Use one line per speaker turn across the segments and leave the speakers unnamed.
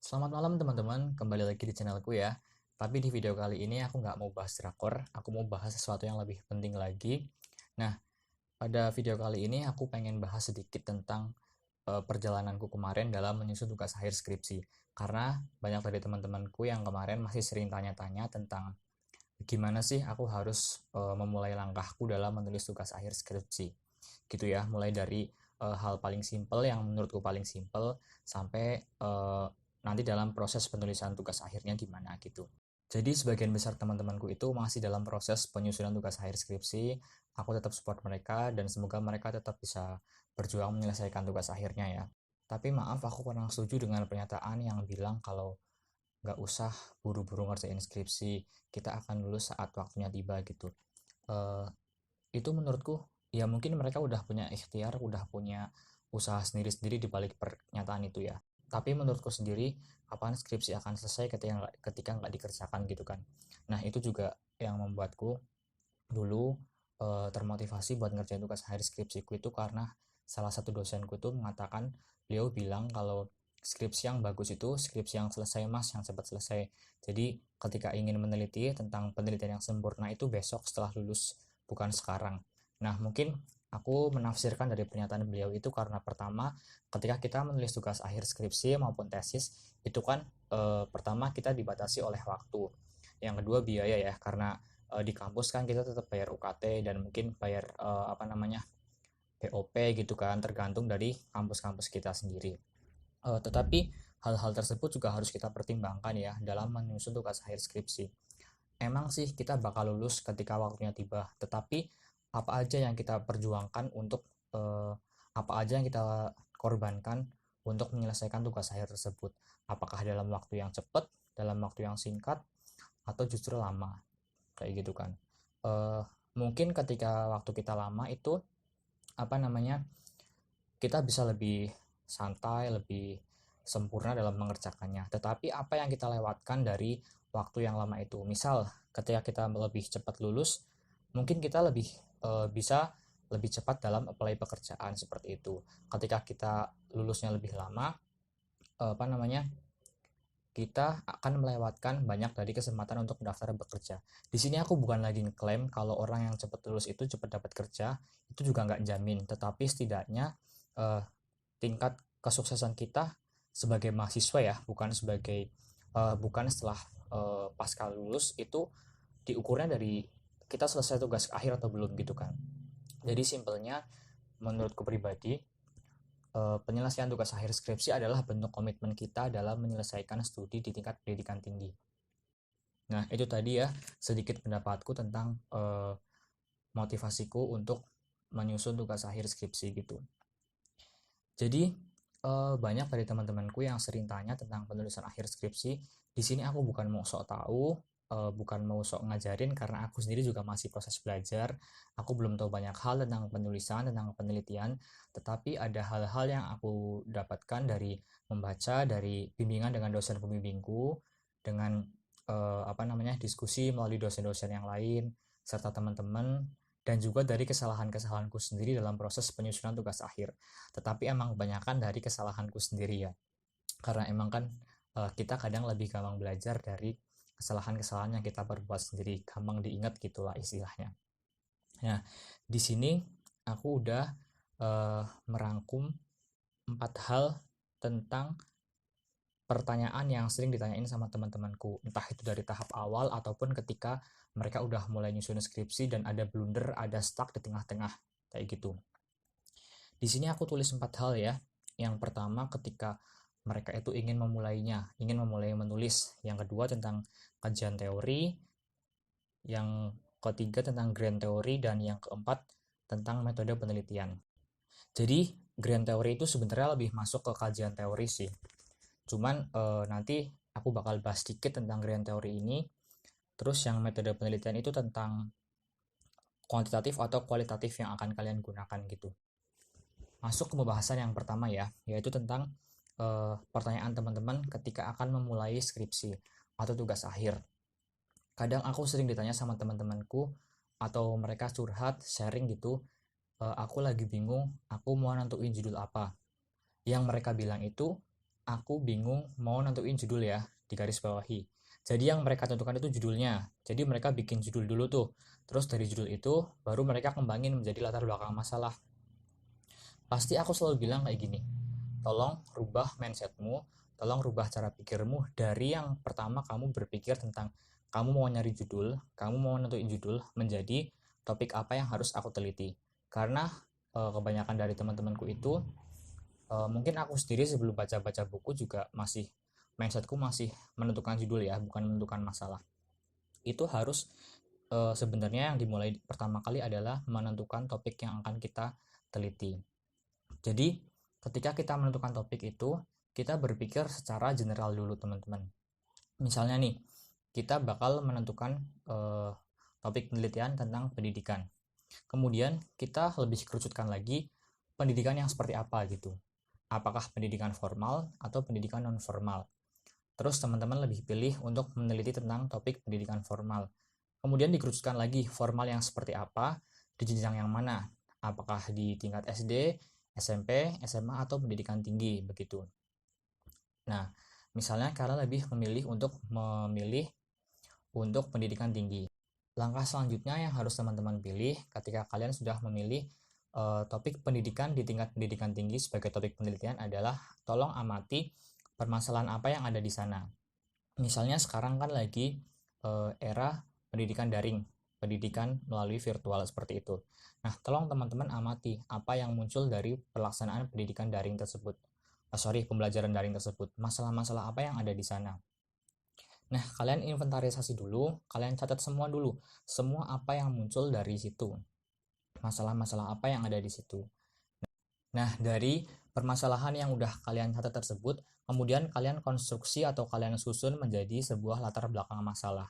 Selamat malam teman-teman, kembali lagi di channelku ya. Tapi di video kali ini aku nggak mau bahas drakor, aku mau bahas sesuatu yang lebih penting lagi. Nah, pada video kali ini aku pengen bahas sedikit tentang perjalananku kemarin dalam menyusun tugas akhir skripsi. Karena banyak dari teman-temanku yang kemarin masih sering tanya-tanya tentang gimana sih aku harus memulai langkahku dalam menulis tugas akhir skripsi. Gitu ya, mulai dari hal paling simpel yang menurutku paling simpel sampai nanti dalam proses penulisan tugas akhirnya gimana gitu. Jadi sebagian besar teman-temanku itu masih dalam proses penyusunan tugas akhir skripsi. Aku tetap support mereka dan semoga mereka tetap bisa berjuang menyelesaikan tugas akhirnya ya. Tapi maaf, aku kurang setuju dengan pernyataan yang bilang kalau nggak usah buru-buru ngerjain skripsi, kita akan lulus saat waktunya tiba gitu. Eh, itu menurutku ya mungkin mereka udah punya ikhtiar, udah punya usaha sendiri-sendiri di balik pernyataan itu ya. Tapi menurutku sendiri, kapan skripsi akan selesai ketika nggak dikerjakan gitu kan. Nah itu juga yang membuatku dulu termotivasi buat ngerjain tugas akhir skripsiku itu karena salah satu dosenku tuh mengatakan, beliau bilang kalau skripsi yang bagus itu skripsi yang selesai mas, yang cepat selesai. Jadi ketika ingin meneliti tentang penelitian yang sempurna itu besok setelah lulus, bukan sekarang. Nah mungkin aku menafsirkan dari pernyataan beliau itu karena pertama, ketika kita menulis tugas akhir skripsi maupun tesis itu kan pertama kita dibatasi oleh waktu, yang kedua biaya ya, karena di kampus kan kita tetap bayar UKT dan mungkin bayar apa namanya POP gitu kan, tergantung dari kampus-kampus kita sendiri. Tetapi hal-hal tersebut juga harus kita pertimbangkan ya dalam menyusun tugas akhir skripsi. Emang sih kita bakal lulus ketika waktunya tiba, tetapi apa aja yang kita perjuangkan untuk apa aja yang kita korbankan untuk menyelesaikan tugas akhir tersebut? Apakah dalam waktu yang cepat, dalam waktu yang singkat, atau justru lama? Kayak gitu kan. Eh, Mungkin ketika waktu kita lama itu apa namanya, kita bisa lebih santai, lebih sempurna dalam mengerjakannya. Tetapi apa yang kita lewatkan dari waktu yang lama itu? Misal ketika kita lebih cepat lulus, mungkin kita lebih bisa lebih cepat dalam apply pekerjaan seperti itu. Ketika kita lulusnya lebih lama, apa namanya, kita akan melewatkan banyak dari kesempatan untuk mendaftar bekerja. Di sini aku bukan lagi ngeklaim kalau orang yang cepat lulus itu cepat dapat kerja, itu juga nggak jamin. Tetapi setidaknya eh, tingkat kesuksesan kita sebagai mahasiswa ya, bukan setelah pasca lulus itu diukurnya dari kita selesai tugas akhir atau belum gitu kan. Jadi simpelnya menurutku pribadi, penyelesaian tugas akhir skripsi adalah bentuk komitmen kita dalam menyelesaikan studi di tingkat pendidikan tinggi. Nah, itu tadi ya sedikit pendapatku tentang motivasiku untuk menyusun tugas akhir skripsi gitu. Jadi, banyak dari teman-temanku yang sering tanya tentang penulisan akhir skripsi. Di sini aku bukan mau sok tahu, bukan mau sok ngajarin karena aku sendiri juga masih proses belajar. Aku belum tahu banyak hal tentang penulisan, tentang penelitian, tetapi ada hal-hal yang aku dapatkan dari membaca, dari bimbingan dengan dosen pembimbingku, dengan apa namanya diskusi melalui dosen-dosen yang lain, serta teman-teman, dan juga dari kesalahan-kesalahanku sendiri dalam proses penyusunan tugas akhir. Tetapi emang kebanyakan dari kesalahanku sendiri ya, karena emang kan kita kadang lebih gampang belajar dari kesalahan-kesalahan yang kita perbuat sendiri, gampang diingat gitulah istilahnya. Nah, di sini aku udah merangkum 4 hal tentang pertanyaan yang sering ditanyain sama teman-temanku, entah itu dari tahap awal ataupun ketika mereka udah mulai nyusun skripsi dan ada blunder, ada stuck di tengah-tengah, kayak gitu. Di sini aku tulis 4 hal ya. Yang pertama ketika mereka itu ingin memulainya, ingin memulai menulis. Yang kedua tentang kajian teori. Yang ketiga tentang grand teori. Dan yang keempat tentang metode penelitian. Jadi grand teori itu sebenarnya lebih masuk ke kajian teori sih. Cuman nanti aku bakal bahas sedikit tentang grand teori ini. Terus yang metode penelitian itu tentang kuantitatif atau kualitatif yang akan kalian gunakan gitu. Masuk ke pembahasan yang pertama ya, yaitu tentang pertanyaan teman-teman ketika akan memulai skripsi atau tugas akhir. Kadang aku sering ditanya sama teman-temanku atau mereka curhat, sharing gitu, aku lagi bingung, aku mau nentuin judul apa. Yang mereka bilang itu aku bingung mau nentuin judul ya, di garis bawahi. Jadi yang mereka tentukan itu judulnya. Jadi mereka bikin judul dulu tuh. Terus dari judul itu baru mereka kembangin menjadi latar belakang masalah. Pasti aku selalu bilang kayak gini, tolong rubah mindsetmu, tolong rubah cara pikirmu dari yang pertama kamu berpikir tentang kamu mau nyari judul, kamu mau nentuin judul, menjadi topik apa yang harus aku teliti. Karena kebanyakan dari teman-temanku itu, mungkin aku sendiri sebelum baca-baca buku juga masih, mindsetku masih menentukan judul ya, bukan menentukan masalah. Itu harus sebenarnya yang dimulai pertama kali adalah menentukan topik yang akan kita teliti. Jadi ketika kita menentukan topik itu, kita berpikir secara general dulu teman-teman. Misalnya nih, kita bakal menentukan topik penelitian tentang pendidikan. Kemudian kita lebih kerucutkan lagi, pendidikan yang seperti apa gitu. Apakah pendidikan formal atau pendidikan non formal. Terus teman-teman lebih pilih untuk meneliti tentang topik pendidikan formal. Kemudian dikerucutkan lagi, formal yang seperti apa, di jenjang yang mana. Apakah di tingkat SD, SMP, SMA, atau pendidikan tinggi, begitu. Nah, misalnya kalian lebih memilih untuk pendidikan tinggi. Langkah selanjutnya yang harus teman-teman pilih ketika kalian sudah memilih topik pendidikan di tingkat pendidikan tinggi sebagai topik penelitian adalah tolong amati permasalahan apa yang ada di sana. Misalnya sekarang kan lagi era pendidikan daring, pendidikan melalui virtual seperti itu. Nah, tolong teman-teman amati apa yang muncul dari pelaksanaan pendidikan daring tersebut. Pembelajaran daring tersebut. Masalah-masalah apa yang ada di sana. Nah, kalian inventarisasi dulu, kalian catat semua dulu. Semua apa yang muncul dari situ. Masalah-masalah apa yang ada di situ. Nah, dari permasalahan yang udah kalian catat tersebut, kemudian kalian konstruksi atau kalian susun menjadi sebuah latar belakang masalah.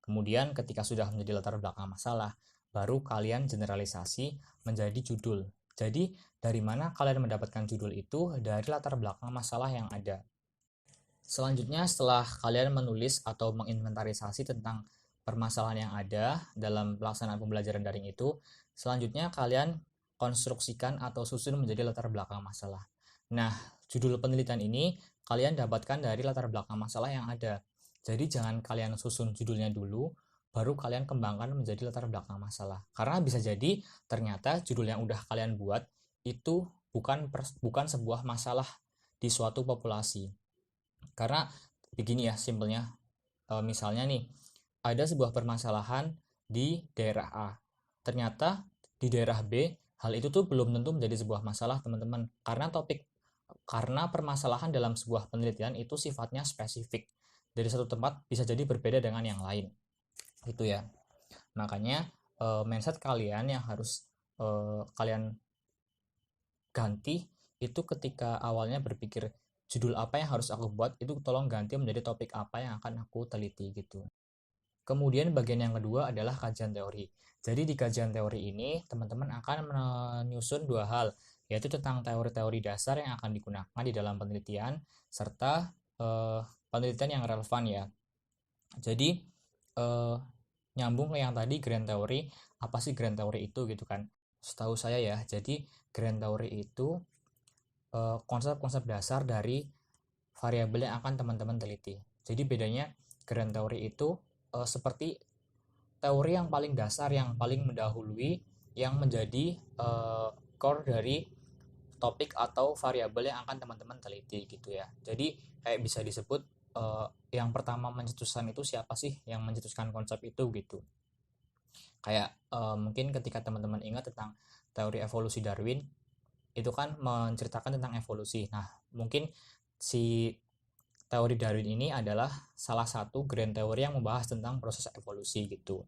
Kemudian ketika sudah menjadi latar belakang masalah, baru kalian generalisasi menjadi judul. Jadi, dari mana kalian mendapatkan judul itu? Dari latar belakang masalah yang ada. Selanjutnya, setelah kalian menulis atau menginventarisasi tentang permasalahan yang ada dalam pelaksanaan pembelajaran daring itu, selanjutnya kalian konstruksikan atau susun menjadi latar belakang masalah. Nah, judul penelitian ini kalian dapatkan dari latar belakang masalah yang ada. Jadi jangan kalian susun judulnya dulu, baru kalian kembangkan menjadi latar belakang masalah. Karena bisa jadi ternyata judul yang udah kalian buat itu bukan sebuah masalah di suatu populasi. Karena begini ya simpelnya, misalnya nih ada sebuah permasalahan di daerah A, ternyata di daerah B hal itu tuh belum tentu menjadi sebuah masalah teman-teman, karena permasalahan dalam sebuah penelitian itu sifatnya spesifik, dari satu tempat bisa jadi berbeda dengan yang lain gitu ya. Makanya mindset kalian yang harus kalian ganti itu ketika awalnya berpikir judul apa yang harus aku buat, itu tolong ganti menjadi topik apa yang akan aku teliti gitu. Kemudian bagian yang kedua adalah kajian teori. Jadi di kajian teori ini teman-teman akan menyusun dua hal, yaitu tentang teori-teori dasar yang akan digunakan di dalam penelitian serta penelitian yang relevan ya. Jadi nyambung ke yang tadi grand theory, apa sih grand theory itu gitu kan? Setahu saya ya, jadi grand theory itu konsep-konsep dasar dari variabel yang akan teman-teman teliti. Jadi bedanya grand theory itu seperti teori yang paling dasar, yang paling mendahului, yang menjadi core dari topik atau variabel yang akan teman-teman teliti gitu ya. Jadi kayak bisa disebut yang pertama mencetuskan itu siapa sih yang mencetuskan konsep itu gitu. Kayak mungkin ketika teman-teman ingat tentang teori evolusi Darwin, itu kan menceritakan tentang evolusi. Nah, mungkin si teori Darwin ini adalah salah satu grand teori yang membahas tentang proses evolusi gitu.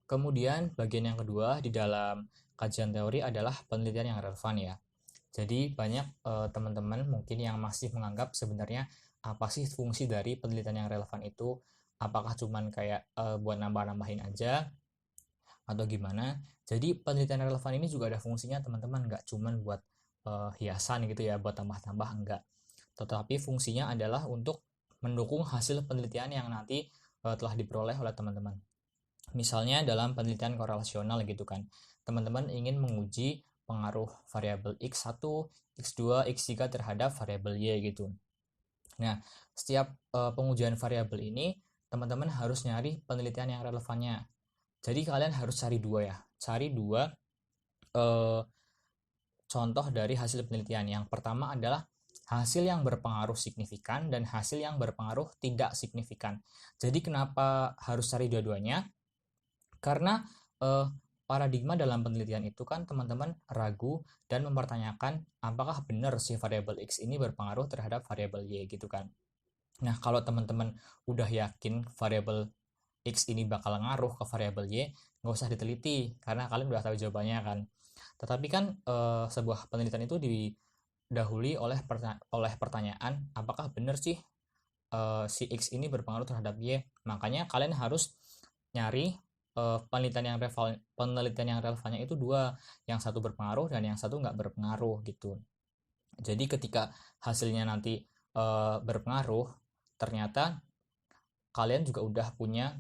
Kemudian bagian yang kedua di dalam kajian teori adalah penelitian yang relevan ya. Jadi banyak teman-teman mungkin yang masih menganggap sebenarnya apa sih fungsi dari penelitian yang relevan itu? Apakah cuman kayak buat nambah-nambahin aja atau gimana? Jadi penelitian relevan ini juga ada fungsinya teman-teman, nggak cuman buat hiasan gitu ya, buat tambah-tambah enggak. Tetapi fungsinya adalah untuk mendukung hasil penelitian yang nanti telah diperoleh oleh teman-teman. Misalnya dalam penelitian korelasional gitu kan, teman-teman ingin menguji pengaruh variabel X1, X2, X3 terhadap variabel Y gitu. Nah, setiap pengujian variabel ini, teman-teman harus nyari penelitian yang relevannya. Jadi kalian harus cari dua ya, cari dua eh, contoh dari hasil penelitian. Yang pertama adalah hasil yang berpengaruh signifikan dan hasil yang berpengaruh tidak signifikan. Jadi kenapa harus cari dua-duanya? Karena eh, paradigma dalam penelitian itu kan teman-teman ragu dan mempertanyakan apakah benar si variabel X ini berpengaruh terhadap variabel Y gitu kan. Nah, kalau teman-teman udah yakin variabel X ini bakal ngaruh ke variabel Y, nggak usah diteliti, karena kalian udah tahu jawabannya kan. Tetapi kan sebuah penelitian itu didahului oleh pertanyaan, apakah benar sih si X ini berpengaruh terhadap Y? Makanya kalian harus nyari penelitian yang relevannya itu dua, yang satu berpengaruh dan yang satu nggak berpengaruh gitu. Jadi ketika hasilnya nanti berpengaruh, ternyata kalian juga udah punya.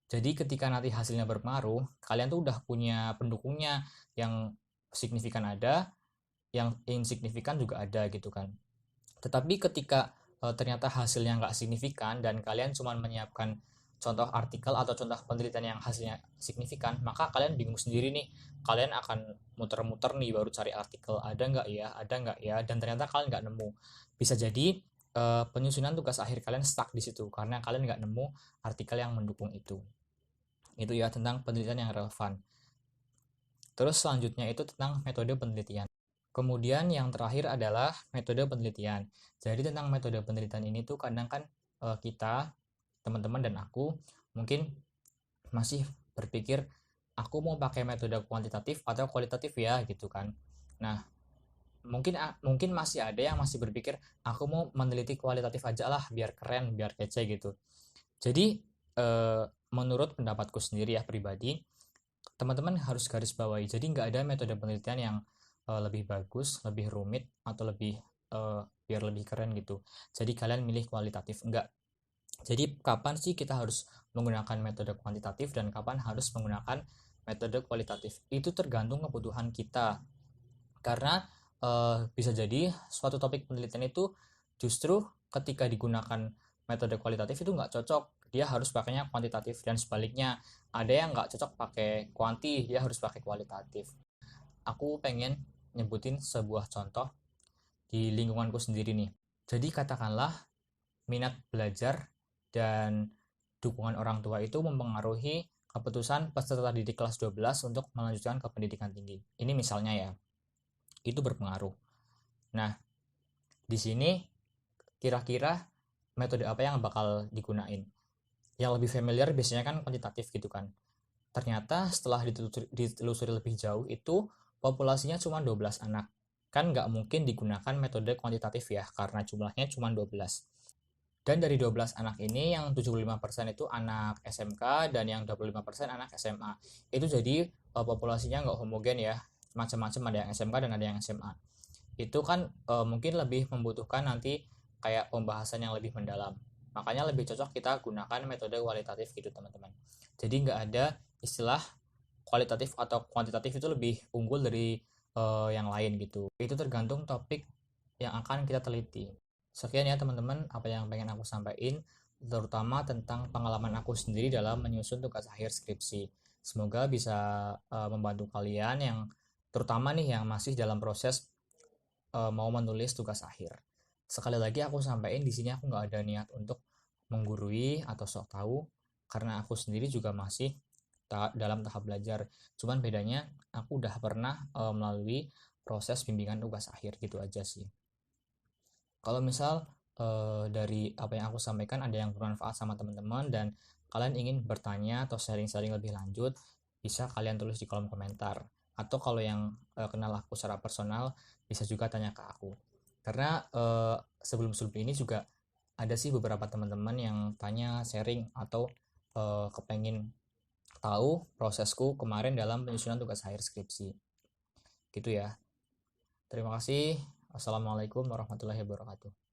Jadi ketika nanti hasilnya berpengaruh, kalian tuh udah punya pendukungnya, yang signifikan ada, yang insignifikan juga ada gitu kan. Tetapi ketika ternyata hasilnya nggak signifikan dan kalian cuma menyiapkan contoh artikel atau contoh penelitian yang hasilnya signifikan, maka kalian bingung sendiri nih. Kalian akan muter-muter nih baru cari artikel, ada nggak ya, dan ternyata kalian nggak nemu. Bisa jadi penyusunan tugas akhir kalian stuck di situ karena kalian nggak nemu artikel yang mendukung itu. Itu ya tentang penelitian yang relevan. Terus selanjutnya itu tentang metode penelitian. Kemudian yang terakhir adalah metode penelitian. Jadi tentang metode penelitian ini tuh kadang kan kita, teman-teman dan aku mungkin masih berpikir aku mau pakai metode kuantitatif atau kualitatif ya gitu kan. Nah, mungkin masih ada yang masih berpikir aku mau meneliti kualitatif aja lah biar keren, biar kece gitu. Jadi menurut pendapatku sendiri ya pribadi, teman-teman harus garis bawahi. Jadi nggak ada metode penelitian yang lebih bagus, lebih rumit, atau biar lebih keren gitu. Jadi kalian milih kualitatif. Enggak. Jadi kapan sih kita harus menggunakan metode kuantitatif dan kapan harus menggunakan metode kualitatif? Itu tergantung kebutuhan kita. Karena bisa jadi suatu topik penelitian itu justru ketika digunakan metode kualitatif itu nggak cocok, dia harus pakainya kuantitatif, dan sebaliknya ada yang nggak cocok pakai kuanti, dia harus pakai kualitatif. Aku pengen nyebutin sebuah contoh di lingkunganku sendiri nih. Jadi katakanlah minat belajar dan dukungan orang tua itu mempengaruhi keputusan peserta didik kelas 12 untuk melanjutkan ke pendidikan tinggi. Ini misalnya ya, itu berpengaruh. Nah, di sini kira-kira metode apa yang bakal digunain? Yang lebih familiar biasanya kan kuantitatif gitu kan. Ternyata setelah ditelusuri lebih jauh itu populasinya cuma 12 anak. Kan nggak mungkin digunakan metode kuantitatif ya, karena jumlahnya cuma 12. Dan dari 12 anak ini yang 75% itu anak SMK dan yang 25% anak SMA. Itu jadi populasinya nggak homogen ya, macam-macam, ada yang SMK dan ada yang SMA. Itu kan mungkin lebih membutuhkan nanti kayak pembahasan yang lebih mendalam. Makanya lebih cocok kita gunakan metode kualitatif gitu teman-teman. Jadi nggak ada istilah kualitatif atau kuantitatif itu lebih unggul dari yang lain gitu. Itu tergantung topik yang akan kita teliti. Sekian ya teman-teman apa yang pengen aku sampaikan, terutama tentang pengalaman aku sendiri dalam menyusun tugas akhir skripsi. Semoga bisa membantu kalian yang terutama nih yang masih dalam proses mau menulis tugas akhir. Sekali lagi aku sampaikan di sini aku nggak ada niat untuk menggurui atau sok tahu, karena aku sendiri juga masih dalam tahap belajar. Cuman bedanya aku udah pernah melalui proses bimbingan tugas akhir gitu aja sih. Kalau misal dari apa yang aku sampaikan ada yang bermanfaat sama teman-teman dan kalian ingin bertanya atau sharing-sharing lebih lanjut, bisa kalian tulis di kolom komentar. Atau kalau yang kenal aku secara personal, bisa juga tanya ke aku. Karena sebelum-sebelum ini juga ada sih beberapa teman-teman yang tanya, sharing, atau kepengin tahu prosesku kemarin dalam penyusunan tugas akhir skripsi. Gitu ya. Terima kasih. Wassalamualaikum warahmatullahi wabarakatuh.